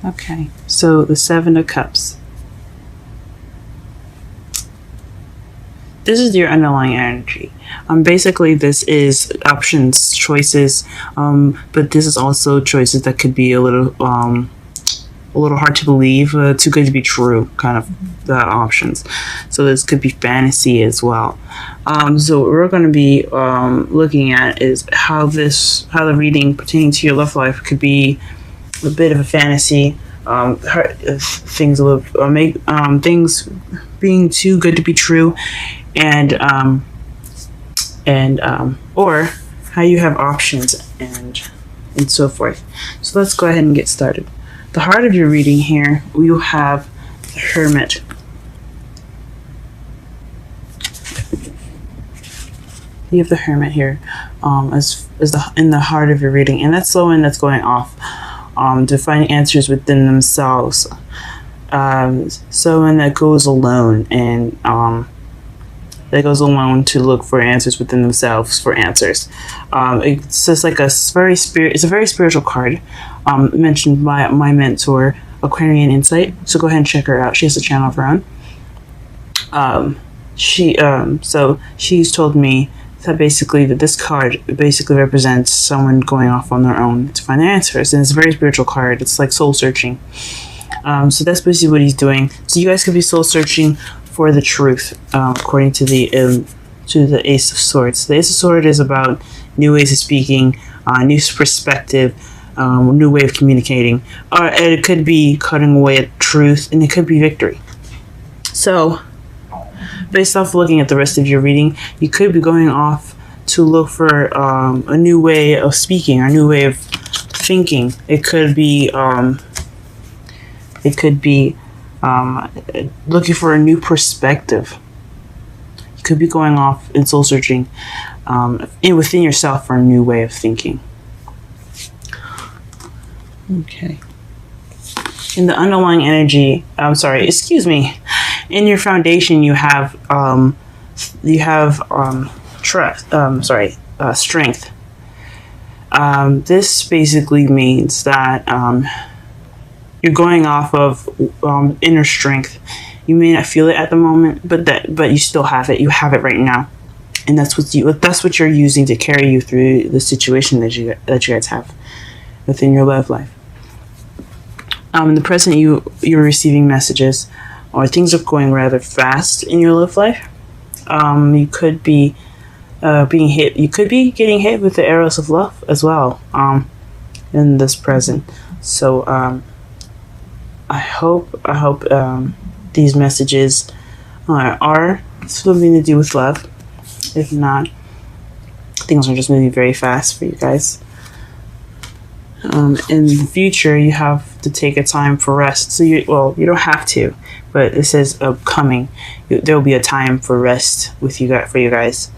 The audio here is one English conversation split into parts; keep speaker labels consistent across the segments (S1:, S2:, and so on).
S1: Okay, so the Seven of Cups. This is your underlying energy. Basically, this is options, choices, but this is also choices that could be a little hard to believe, too good to be true, kind of the options. So this could be fantasy as well. So what we're going to be looking at is how the reading pertaining to your love life could be a bit of a fantasy. Things things being too good to be true, and or how you have options and so forth. So let's go ahead and get started. The heart of your reading here, we will have the Hermit. You have the Hermit here in the heart of your reading, and that's someone that's going off to find answers within themselves. Someone that goes alone and to look for answers within themselves for answers. It's just like it's a very spiritual card. Mentioned by my mentor, Aquarian Insight. So go ahead and check her out. She has a channel of her own. So she's told me that basically that this card basically represents someone going off on their own to find their answers, and it's a very spiritual card. It's like soul searching. So that's basically what he's doing. So you guys could be soul searching for the truth, according to the Ace of Swords. The Ace of Swords is about new ways of speaking, new perspective, new way of communicating. And it could be cutting away at truth, and it could be victory. So, based off looking at the rest of your reading, you could be going off to look for a new way of speaking, a new way of thinking. It could be looking for a new perspective. You could be going off and soul searching within yourself for a new way of thinking. Okay. In the underlying energy, in your foundation, you have strength. This basically means that you're going off of inner strength. You may not feel it at the moment, but you still have it. You have it right now, and that's what you're using to carry you through the situation that you guys have within your love life. In the present, you're receiving messages, or things are going rather fast in your love life. You could be being hit. You could be getting hit with the arrows of love as well. In this present, so I hope these messages are something to do with love. If not, things are just moving very fast for you guys. In the future, you have to take a time for rest. So you don't have to, but it says upcoming. There will be a time for rest with you guys. For you guys,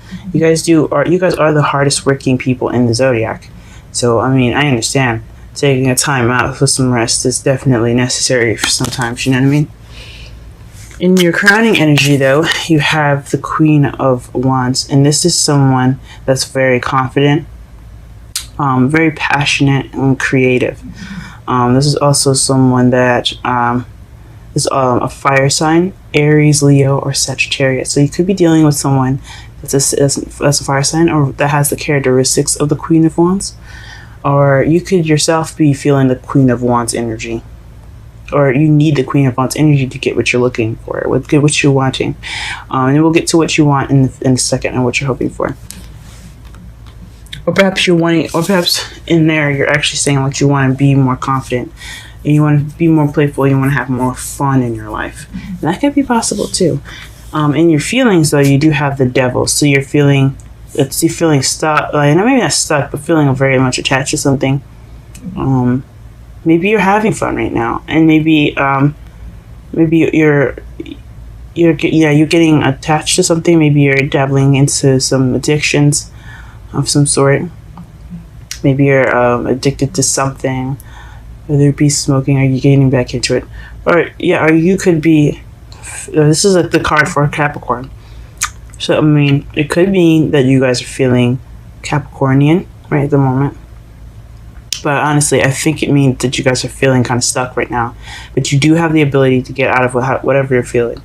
S1: you guys are the hardest working people in the zodiac. So I mean, I understand taking a time out for some rest is definitely necessary for sometimes. You know what I mean? In your crowning energy, though, you have the Queen of Wands, and this is someone that's very confident. Very passionate and creative. This is also someone that is a fire sign, Aries, Leo, or Sagittarius. So you could be dealing with someone that's a fire sign, or that has the characteristics of the Queen of Wands. Or you could yourself be feeling the Queen of Wands energy. Or you need the Queen of Wands energy to get what you're looking for, get what you're wanting. And we'll get to what you want in a second and what you're hoping for. Or perhaps in there you're actually saying like you want to be more confident, and you want to be more playful, you want to have more fun in your life. And that could be possible too. In your feelings, though, you do have the Devil. So you're feeling stuck, maybe not stuck, but feeling very much attached to something. Maybe you're having fun right now, and maybe you're getting attached to something. Maybe you're dabbling into some addictions of some sort. Maybe you're addicted to something, whether it be smoking, or you getting back into it, or you could be. This is like the card for Capricorn. So I mean, it could mean that you guys are feeling Capricornian right at the moment. But honestly, I think it means that you guys are feeling kind of stuck right now. But you do have the ability to get out of whatever you're feeling.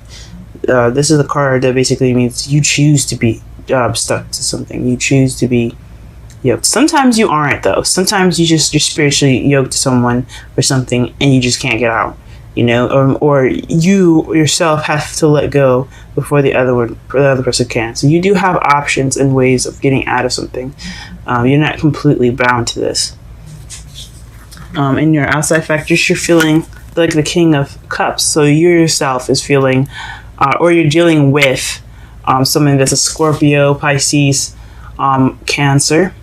S1: This is a card that basically means you choose to be stuck to something. You choose to be yoked. Sometimes you aren't, though. Sometimes you're spiritually yoked to someone or something, and you just can't get out. You know, or you yourself have to let go before the other person can. So you do have options and ways of getting out of something. You're not completely bound to this. In your outside factors, you're feeling like the King of Cups. So you yourself is feeling, or you're dealing with someone that's a Scorpio, Pisces, Cancer.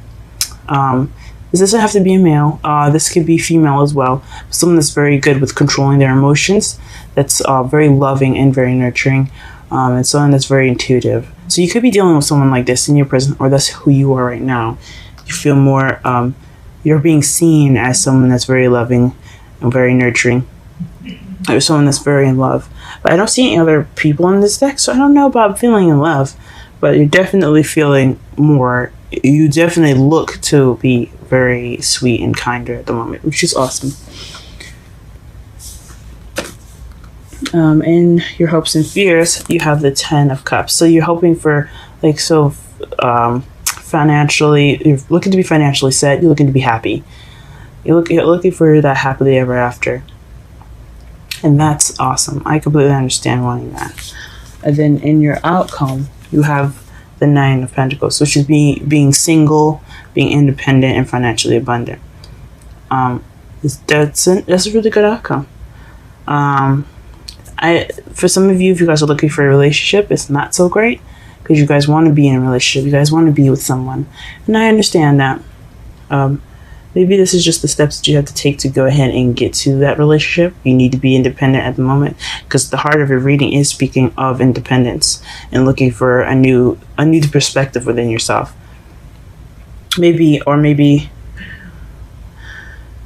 S1: This doesn't have to be a male. This could be female as well. Someone that's very good with controlling their emotions. That's very loving and very nurturing. And someone that's very intuitive. So you could be dealing with someone like this in your present, or that's who you are right now. You feel more, you're being seen as someone that's very loving and very nurturing. Or someone that's very in love. But I don't see any other people in this deck, so I don't know about feeling in love. But you're definitely feeling more. You definitely look to be very sweet and kinder at the moment, which is awesome. In your hopes and fears, you have the 10 of Cups. So you're hoping for, like, financially, you're looking to be financially set. You're looking to be happy. You're looking for that happily ever after. And that's awesome. I completely understand wanting that. And then in your outcome, you have the 9 of Pentacles, which is being single, being independent, and financially abundant. That's a really good outcome. For some of you, if you guys are looking for a relationship, it's not so great because you guys want to be in a relationship. You guys want to be with someone, and I understand that. Maybe this is just the steps that you have to take to go ahead and get to that relationship. You need to be independent at the moment because the heart of your reading is speaking of independence and looking for a new perspective within yourself. Maybe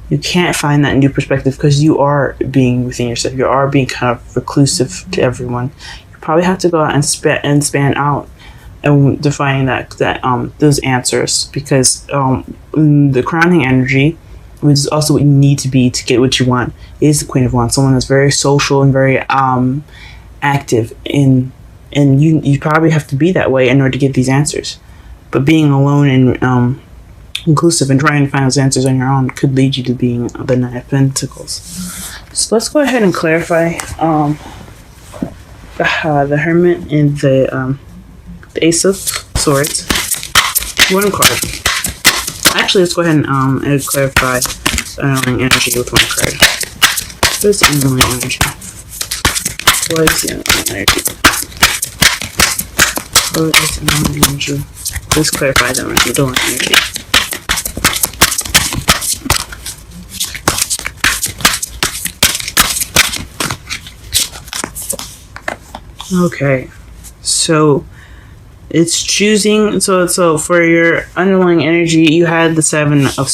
S1: you can't find that new perspective because you are being within yourself. You are being kind of reclusive to everyone. You probably have to go out and span out and defining those answers, because the crowning energy, which is also what you need to be to get what you want, is the Queen of Wands, someone that's very social and very active, and you probably have to be that way in order to get these answers. But being alone and inclusive and trying to find those answers on your own could lead you to being the 9 of Pentacles. So let's go ahead and clarify the Hermit and the Ace of Swords. One card. Actually, let's go ahead and clarify the underlying energy with one card. What is the underlying energy? What is the underlying energy? What is the underlying energy? Let's clarify the underlying energy. Okay, so it's choosing. So for your underlying energy, you had the 7 of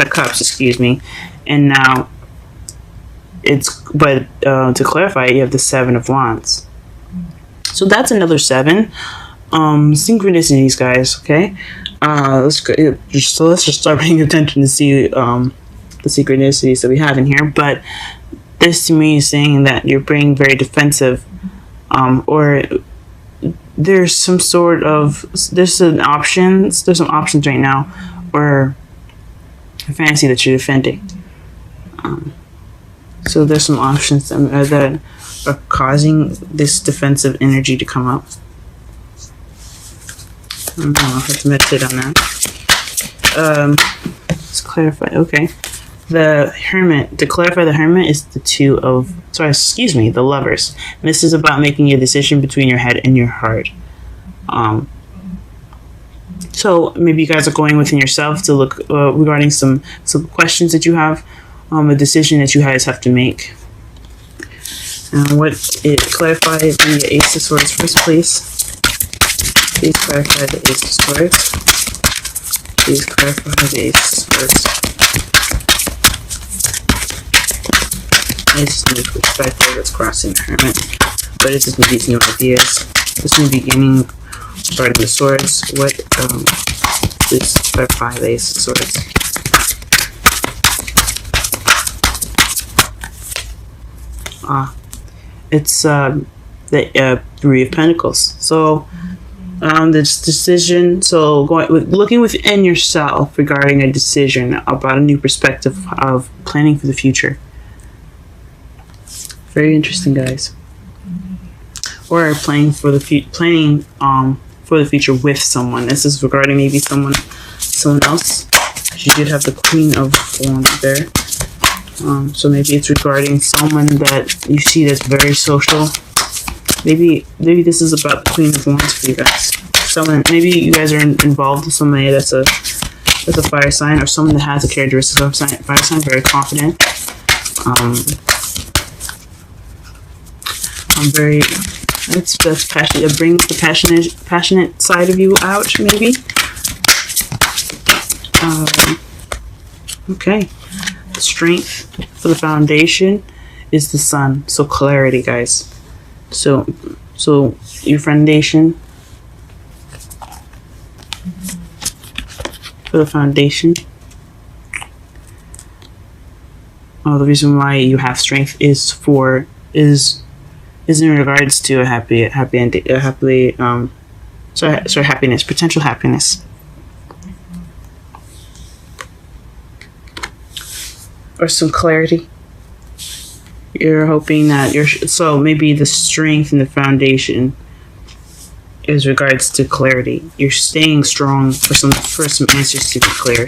S1: Cups, excuse me, and now to clarify, you have the 7 of Wands. So that's another 7 synchronicities, guys. Okay, let's just start paying attention to see the synchronicities that we have in here. But this to me is saying that you're being very defensive. Or there's some options right now, or a fantasy that you're defending. So there's some options that are causing this defensive energy to come up. I don't know, I'll have to meditate on that. Let's clarify. Okay. The Hermit, to clarify, the Hermit is the the Lovers. And this is about making a decision between your head and your heart. So maybe you guys are going within yourself to look regarding some questions that you have, a decision that you guys have to make. Clarify the Ace of Swords first, please. Please clarify the Ace of Swords. Please clarify the Ace of Swords. It's new perspective that's crossing the Hermit, but it's just these new ideas, this new beginning regarding the swords. Please clarify the Ace of Swords. It's the Three of Pentacles. So this decision, so looking within yourself regarding a decision about a new perspective of planning for the future. Very interesting, guys. Or planning for the future with someone. This is regarding maybe someone else. You did have the Queen of Wands there. So maybe it's regarding someone that you see that's very social. Maybe this is about the Queen of Wands for you guys. Maybe you guys are involved with somebody that's a fire sign, or someone that has a characteristic of fire sign, very confident. That's passionate. It brings the passionate side of you out, maybe. Okay. The strength for the foundation is the Sun. So clarity, guys. So your foundation for the foundation. The reason why you have strength is in regards to happiness, potential happiness, or some clarity. You're hoping that so maybe the strength and the foundation is regards to clarity. You're staying strong for some answers to be clear.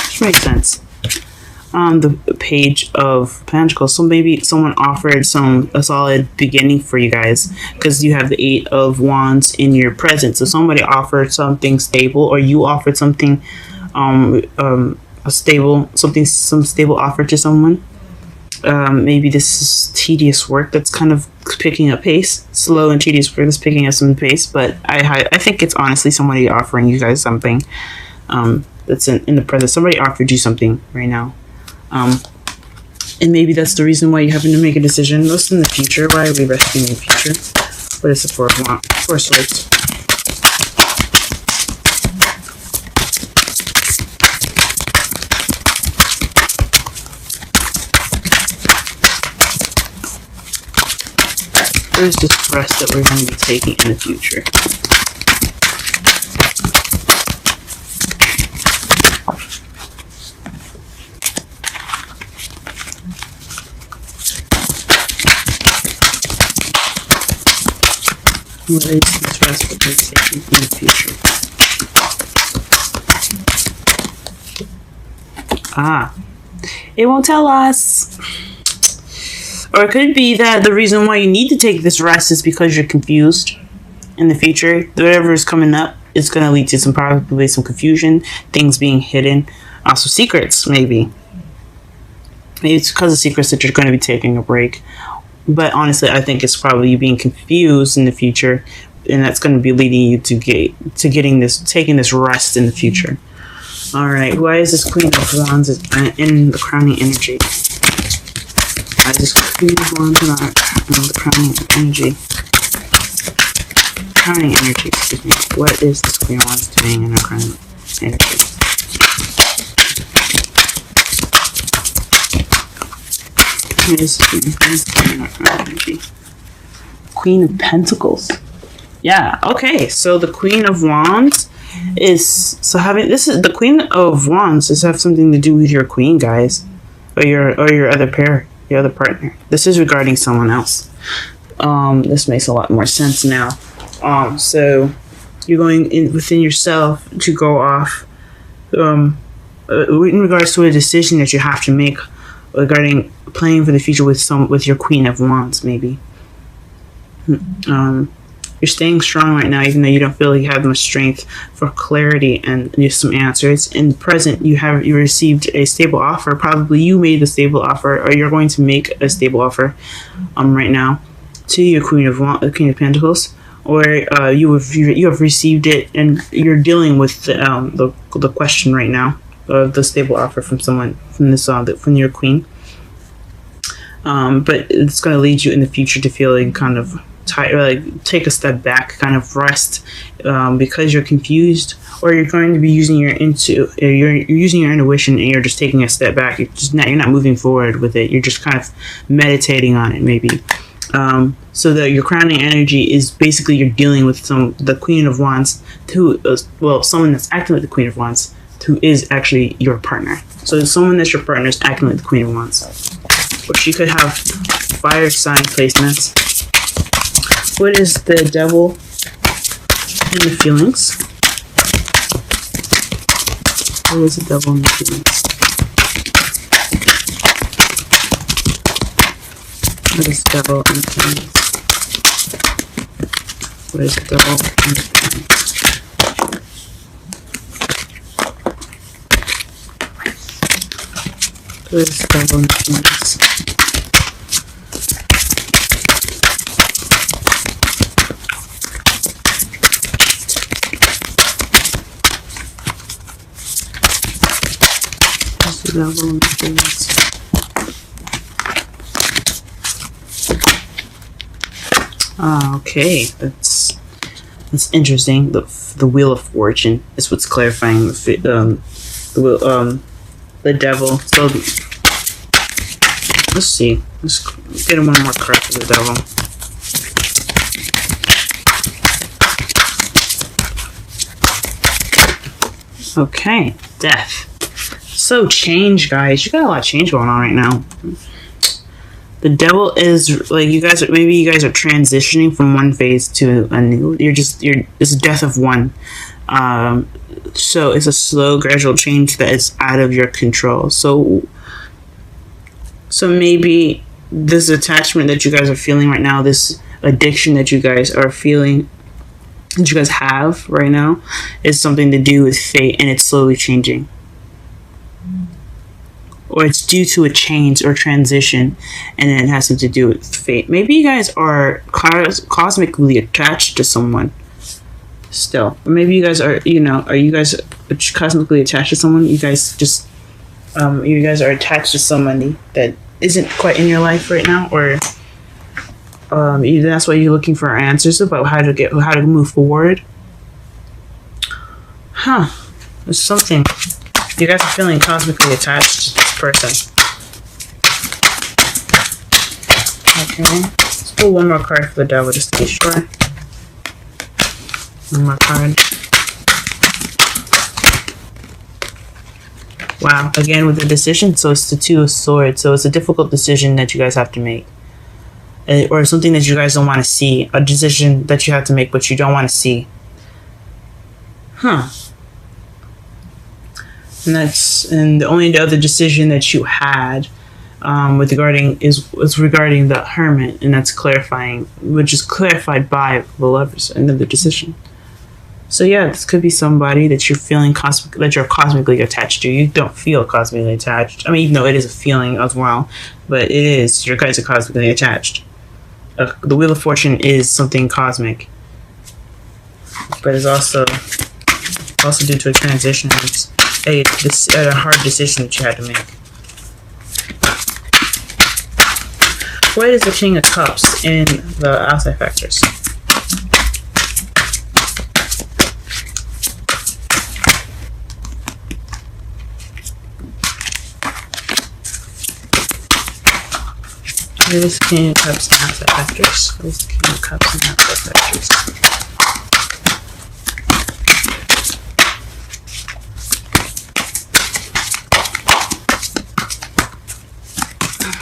S1: Which makes sense. The Page of Pentacles. So maybe someone offered a solid beginning for you guys, because you have the Eight of Wands in your present. So somebody offered something stable, or you offered something, some stable offer to someone. Maybe this is tedious work that's kind of picking up pace, slow and tedious work that's picking up some pace. But I think it's honestly somebody offering you guys something that's in the present. Somebody offered you something right now. And maybe that's the reason why you happen to make a decision. What's in the future? Why are we resting in the future? What is the Four of Swords? There's this rest that we're going to be taking in the future. What is this rest that we're taking in the future? It won't tell us. Or it could be that the reason why you need to take this rest is because you're confused in the future. Whatever is coming up is going to lead to probably some confusion, things being hidden, also secrets, maybe. Maybe it's because of secrets that you're going to be taking a break. But honestly, I think it's probably you being confused in the future, and that's going to be leading you to taking this rest in the future. All right, why is this Queen of Wands in the crowning energy? Why is this Queen of Wands in the crowning energy? Crowning energy, excuse me. What is this Queen of Wands doing in the crowning energy? Queen of Pentacles. Yeah, okay. So the Queen of Wands is the Queen of Wands does have something to do with your queen, guys, or your other pair, your other partner. This is regarding someone else. This makes a lot more sense now. So you're going within yourself to go off in regards to a decision that you have to make regarding planning for the future with your Queen of Wands, maybe. You're staying strong right now, even though you don't feel like you have much strength for clarity and just some answers. In the present, you received a stable offer. Probably you made the stable offer, or you're going to make a stable offer right now to your Queen of Pentacles, or you have received it and you're dealing with the question right now of the stable offer from someone from your queen. But it's going to lead you in the future to feeling kind of take a step back, kind of rest, because you're confused, or you're going to be using your using your intuition, and you're just taking a step back. You're not moving forward with it. You're just kind of meditating on it, maybe. So that your crowning energy is basically you're dealing with the Queen of Wands, who someone that's acting like the Queen of Wands, who is actually your partner. So someone that's your partner is acting like the Queen of Wands, or she could have fire sign placements. What is the devil in the feelings? What is the devil in the feelings? What is the devil in the feelings? What is the devil in the feelings? What is the devil in the feelings? Devil in the feelings. Okay, that's interesting. The Wheel of Fortune is what's clarifying the devil. So let's see. Let's get one more card for the devil. Okay, death. So change, guys. You got a lot of change going on right now. The devil is like you guys are transitioning from one phase to a new. It's a death of one. So it's a slow, gradual change that is out of your control. So maybe this attachment that you guys are feeling right now, this addiction that you guys are feeling, that you guys have right now, is something to do with fate, and it's slowly changing. Or it's due to a change or transition, and then it has something to do with fate. Maybe you guys are cosmically attached to someone still. Or maybe you guys are, are you guys cosmically attached to someone? You guys just, you guys are attached to somebody that isn't quite in your life right now, or that's why you're looking for answers about how to move forward. There's something. You guys are feeling cosmically attached to this person. Okay. Let's pull one more card for the devil just to be sure. One more card. Wow. Again with the decision. So it's the Two of Swords. So it's a difficult decision that you guys have to make. Or something that you guys don't want to see. A decision that you have to make but you don't want to see. And the only other decision that you had regarding the Hermit, and that's clarifying, which is clarified by the Lovers, another decision. So yeah, this could be somebody that you're feeling that you're cosmically attached to. You don't feel cosmically attached. I mean, even though it is a feeling as well, but it is. You guys are cosmically attached. The Wheel of Fortune is something cosmic, but it's also due to a transition. It's a hard decision that you had to make. What is the King of Cups in the outside factors? What is the King of Cups in outside factors? What is the King of Cups in outside factors?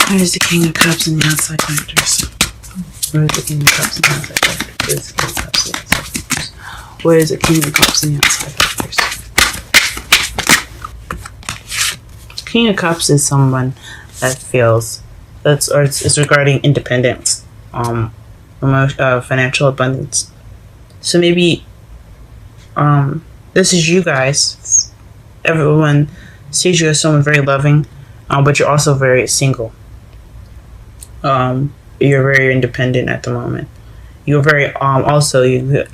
S1: What is the King of Cups in the outside factors? What is the King of Cups in the outside factors? What is the King of Cups in the outside factors? The King of Cups is someone that feels it's regarding independence, financial abundance. So maybe this is you guys. Everyone sees you as someone very loving, but you're also very single. You're very independent at the moment. You're very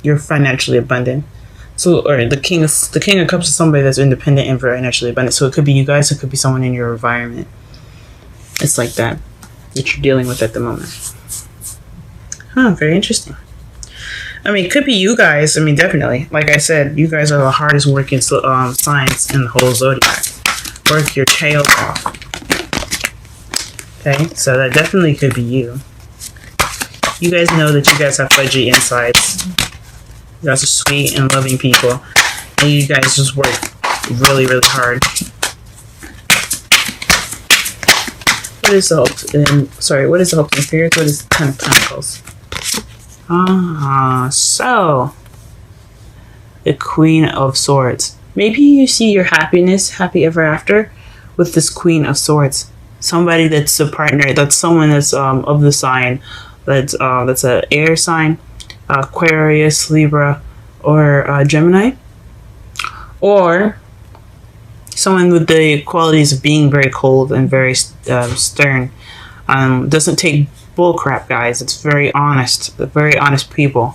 S1: you're financially abundant. So, or the King of Cups is somebody that's independent and financially abundant. So it could be you guys. It could be someone in your environment. It's like that you're dealing with at the moment. Huh, very interesting. I mean, it could be you guys. I mean, definitely. Like I said, you guys are the hardest working signs in the whole zodiac. Work your tails off. Okay, so that definitely could be you. You guys know that you guys have fudgy insides. You guys are sweet and loving people. And you guys just work really, really hard. What is the what is the hope and spirits? What is the Ten of Pentacles? So the Queen of Swords. Maybe you see your happiness, happy ever after, with this Queen of Swords. Somebody that's a partner, that's someone that's of the sign, that's a air sign, Aquarius, Libra, or Gemini, or someone with the qualities of being very cold and very stern. Doesn't take bull crap, guys. It's very honest. They're very honest people.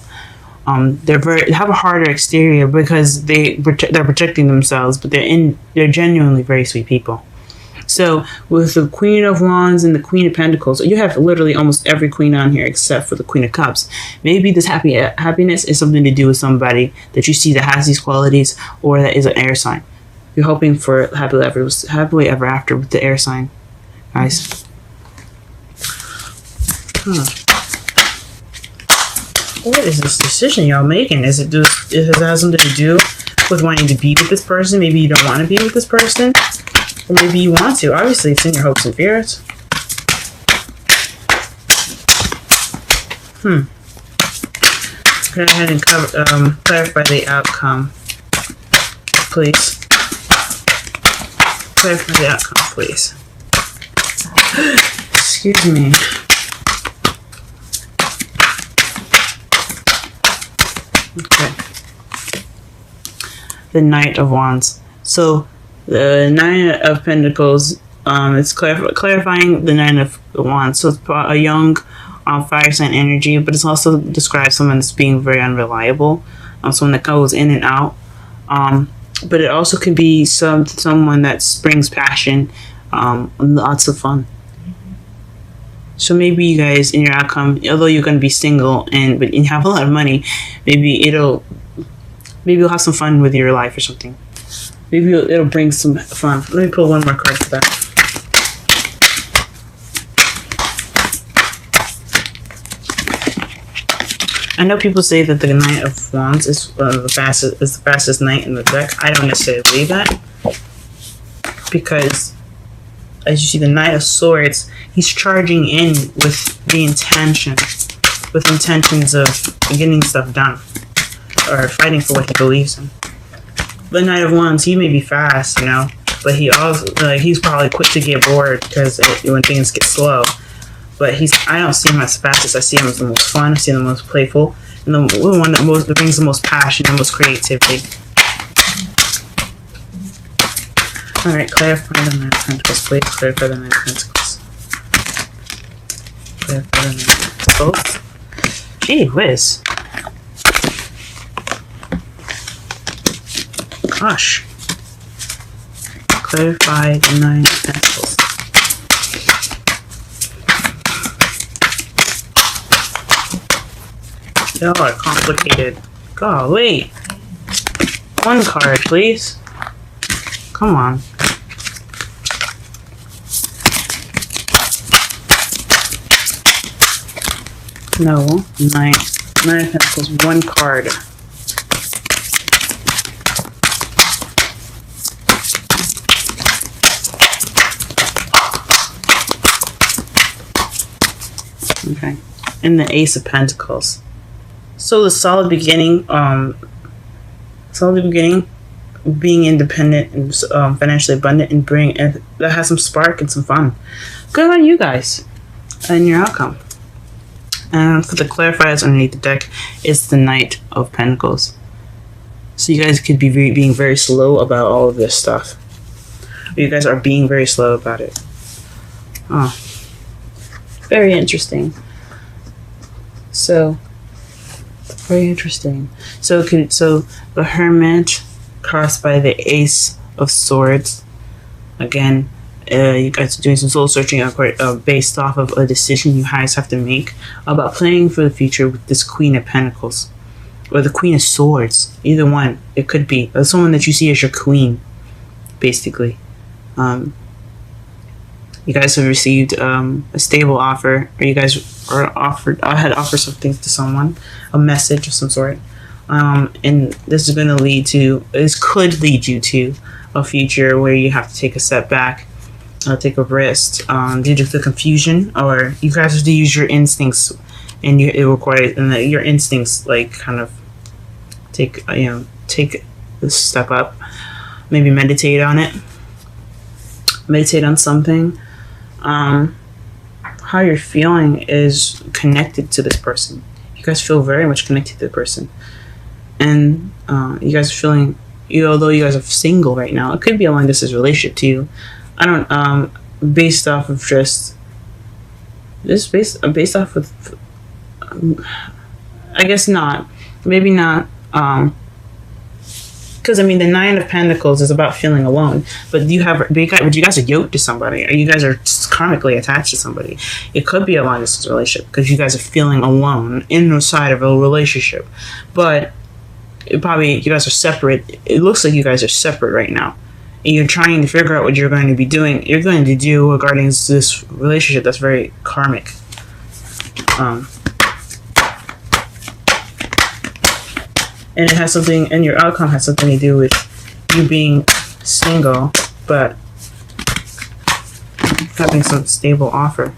S1: They have a harder exterior because they're protecting themselves, but they're genuinely very sweet people. So with the Queen of Wands and the Queen of Pentacles, you have literally almost every queen on here except for the Queen of Cups. Maybe this happiness is something to do with somebody that you see that has these qualities, or that is an air sign. You're hoping for happily ever after with the air sign, guys. What is this decision y'all making? Is it has something to do with wanting to be with this person? Maybe you don't want to be with this person, or maybe you want to. Obviously, it's in your hopes and fears. Go ahead and clarify the outcome, please. Clarify the outcome, please. Excuse me. Okay. The Knight of Wands. So the Nine of Pentacles, it's clarifying the Nine of Wands. So it's a young fire sign energy, but it's also describes someone that's being very unreliable, someone that goes in and out. But it also could be someone that brings passion, and lots of fun. So maybe you guys, in your outcome, although you're going to be single but you have a lot of money, maybe you'll have some fun with your life or something. Maybe it'll bring some fun. Let me pull one more card for that. I know people say that the Knight of Wands is the fastest knight in the deck. I don't necessarily believe that, because as you see, the Knight of Swords, he's charging in with the intentions of getting stuff done, or fighting for what he believes in. The Knight of Wands, he may be fast, but he also he's probably quick to get bored because when things get slow. But I don't see him as fast. I see him as the most fun. I see him the most playful, and the one that brings the most passion, the most creativity. All right, clarify the Nine of Pentacles, please. Clarify the Nine of Pentacles. Clarify the Nine of Pentacles. Gee whiz. Gosh. Clarify the Nine of Pentacles. Y'all are complicated. Golly. One card, please. Come on. No. Nine of Pentacles. One card. Okay. And the Ace of Pentacles. So the solid beginning, being independent and financially abundant, and that has some spark and some fun. Good on you guys and your outcome. And for the clarifiers underneath the deck, it's the Knight of Pentacles. So you guys could be being very slow about all of this stuff. You guys are being very slow about it. Oh, very interesting. So. Very interesting. So the Hermit crossed by the Ace of Swords. Again, you guys are doing some soul searching based off of a decision you guys have to make about planning for the future with this Queen of Pentacles or the Queen of Swords. Either one, it could be someone that you see as your queen, basically. You guys have received a stable offer, or you guys are had offered something to someone, a message of some sort, and this is going to could lead you to a future where you have to take a step back, take a rest due to the confusion, or you guys have to use your instincts, and your instincts like kind of take a step up, maybe meditate on something. How you're feeling is connected to this person. You guys feel very much connected to the person, and you guys are feeling, although you guys are single right now, it could be a long distance relationship too. I don't based off of just this based off of I guess not, maybe not, because I mean the Nine of Pentacles is about feeling alone, but you guys are yoked to somebody, or you guys are karmically attached to somebody. It could be a long distance relationship because you guys are feeling alone inside of a relationship, but you guys are separate. It looks like you guys are separate right now, and you're trying to figure out what you're going to be doing. You're going to do regarding this relationship that's very karmic. And it has something, and your outcome has something to do with you being single, but having some stable offer.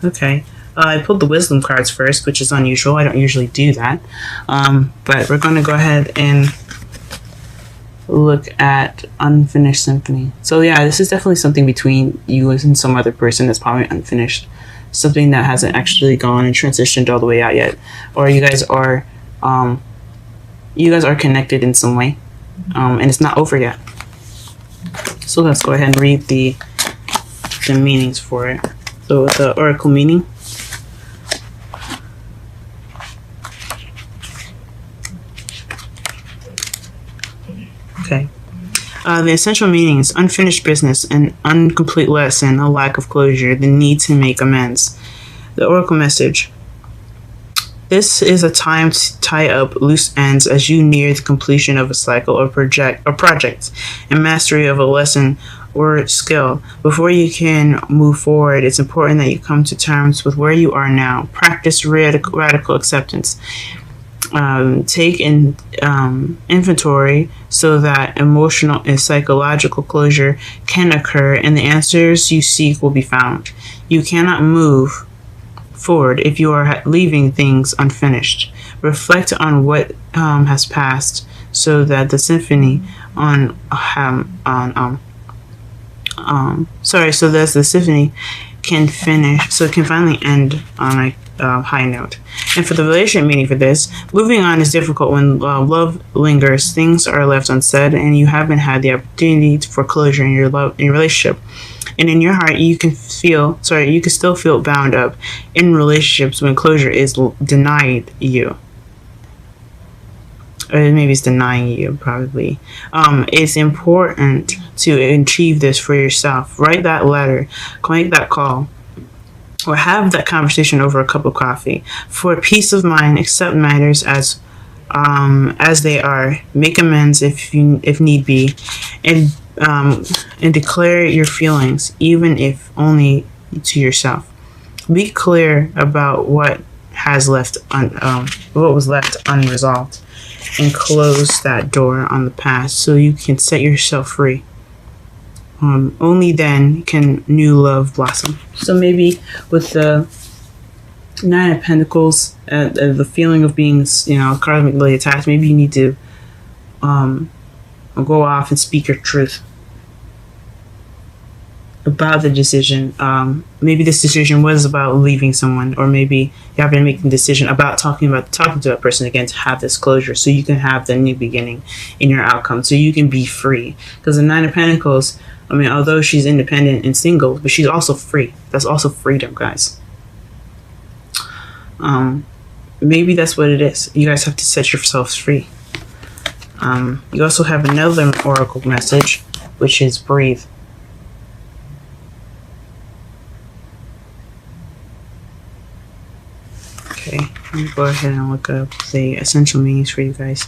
S1: Okay. I pulled the wisdom cards first, which is unusual. I don't usually do that. But we're going to go ahead and look at unfinished symphony. So yeah, this is definitely something between you and some other person that's probably unfinished, something that hasn't actually gone and transitioned all the way out yet, or you guys are connected in some way, and it's not over yet. So let's go ahead and read the meanings for it. So the oracle meaning. Okay. The essential meanings: unfinished business, an incomplete lesson, a lack of closure, the need to make amends. The oracle message: this is a time to tie up loose ends as you near the completion of a cycle or project, and mastery of a lesson or skill. Before you can move forward, it's important that you come to terms with where you are now. Practice radical acceptance. Take inventory so that emotional and psychological closure can occur, and the answers you seek will be found. You cannot move forward if you are leaving things unfinished. Reflect on what has passed, so that the symphony so that the symphony can finish, so it can finally end on a high note. And for the relationship meaning for this, moving on is difficult when love lingers, things are left unsaid, and you haven't had the opportunity for closure in your relationship. And in your heart, you can still feel bound up in relationships when closure is denied you. Or maybe it's denying you, probably. It's important to achieve this for yourself. Write that letter, make that call, or have that conversation over a cup of coffee. For peace of mind, accept matters as they are. Make amends if need be, and declare your feelings, even if only to yourself. Be clear about what was left unresolved, and close that door on the past so you can set yourself free. Only then can new love blossom. So maybe with the Nine of Pentacles, the feeling of being, karmically attached, maybe you need to go off and speak your truth about the decision. Maybe this decision was about leaving someone, or maybe you have been making a decision about talking to that person again to have this closure, so you can have the new beginning in your outcome, so you can be free. Because the Nine of Pentacles, I mean, although she's independent and single, but she's also free. That's also freedom, guys. Maybe that's what it is. You guys have to set yourselves free. You also have another oracle message, which is breathe. Okay, let me go ahead and look up the essential meanings for you guys.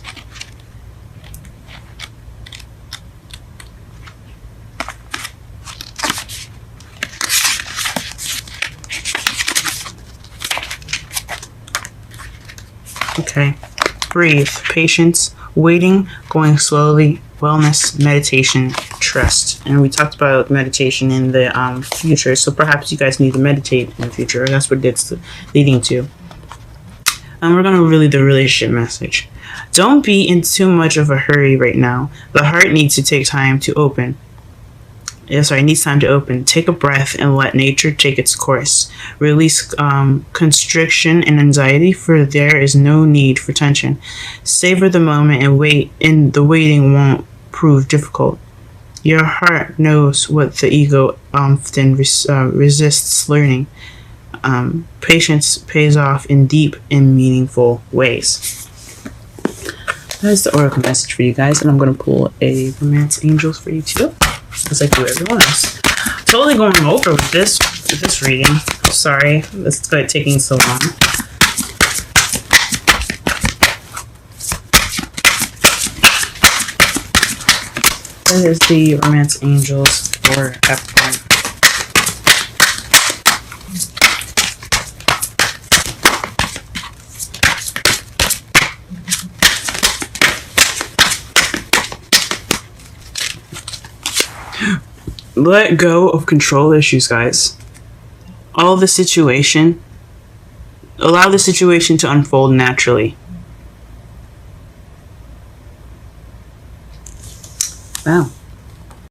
S1: Okay, breathe, patience, waiting, going slowly, wellness, meditation, trust. And we talked about meditation in the future, so perhaps you guys need to meditate in the future. That's what it's leading to. And we're going to read the relationship message. Don't be in too much of a hurry right now. The heart needs to take time to open. It needs time to open. Take a breath and let nature take its course. Release constriction and anxiety, for there is no need for tension. Savor the moment and wait, and the waiting won't prove difficult. Your heart knows what the ego often resists learning. Patience pays off in deep and meaningful ways. That is the oracle message for you guys, and I'm going to pull a romance angels for you too, as I do everyone else. Totally going over with this reading. Sorry, this is taking so long. That is the romance angels for Capricorn. Let go of control issues, guys. Allow the situation to unfold naturally. Wow.